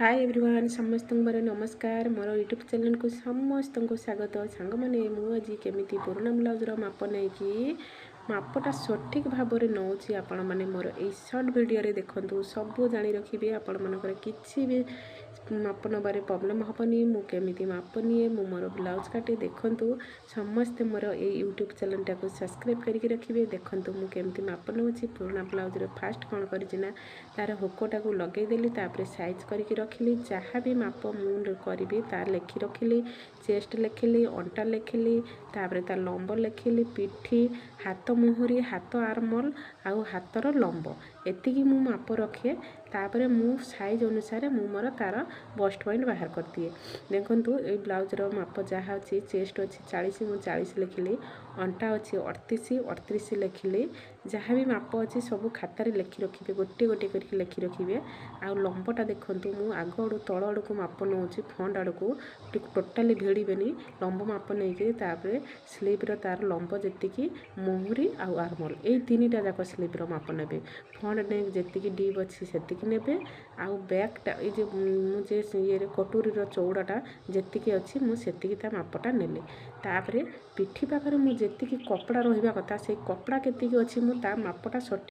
hi everyone समस्त मोर नमस्कार मोर YouTube channel को समस्त को स्वागत सांग मैंने मुझे केमी पुराना ब्लाउजर माप नहीं मापटा सठिक भाव में नौची आपण मैंने मोर ये सर्ट वीडियो देखूँ सबू जाणी रखिए आपण मानकर किसी भी माप नबार प्रोब्लेम हेनी मुझे माप निए मोर ब्लाउज काटे देखूँ समस्ते मोर ये यूट्यूब चैनल टाक सब्सक्राइब करके रखिए देखूँ मुझे माप नौ पुराना ब्लाउजर फास्ट कौन करना तार हुकोटा को लगेदेली तापर साइज करके रखिली जहाँ भी माप मुझे करी तार लिखि रखिली चेस्ट लिखिली अंटा लिखिली तापर तार लंब लिखिली पिठी हाथ मुहुरी हाथ आर्मल आउ हाथर लंब एतिकी मु माप रखे तापर मु साइज अनुसार मु मोर तार बस्ट पॉइंट बाहर कर दिए देखूँ ये ब्लाउजर माप जहाँ अच्छी चेस्ट अच्छी 40 मु 40 लिखिली अंटा अच्छी 38 लिखिली जहाँ भी माप अच्छी सब खातार लिखि रखिए गोटे गोटे करके लिखि रखिए आउ लंबटा देखूँ मु आग आड़ू तल आड़ को माप नौ फ्रंट आड़ को टोटाली भिड़बेनि लंब माप नहीं तापर स्लीव्र तार लंब जी मुहुरी आउ आर्मल ये तीनटा जाक स्लीव्र माप ने फ्रंट नेक जी डीप अच्छी से नेबे आउ बैकटा ये मुझे ये कटोरी चौड़ाटा जी अच्छी मुझे मापटा नेली तापर पिठी पाखर मुझे कपड़ा रहा कथा से कपड़ा केती अच्छी मुझे मापटा